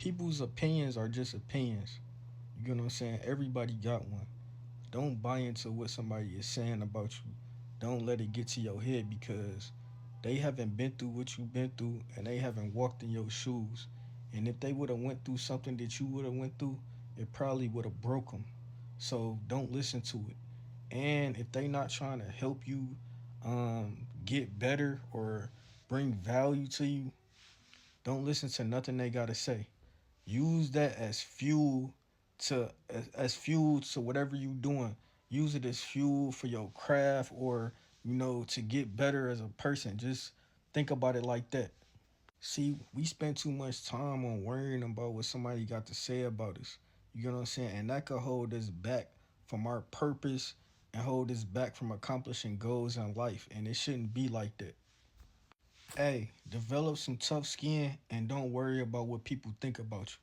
people's opinions are just opinions. You know what I'm saying? Everybody got one. Don't buy into what somebody is saying about you. Don't let it get to your head because they haven't been through what you've been through and they haven't walked in your shoes. And if they would have went through something that you would have went through, it probably would have broke them. So don't listen to it. And if they not trying to help you get better or bring value to you, don't listen to nothing they gotta say. Use that as fuel as fuel to whatever you doing. Use it as fuel for your craft or to get better as a person. Just think about it like that. See, we spend too much time on worrying about what somebody got to say about us. You know what I'm saying? And that could hold us back from our purpose and hold us back from accomplishing goals in life. And it shouldn't be like that. Hey, develop some tough skin and don't worry about what people think about you.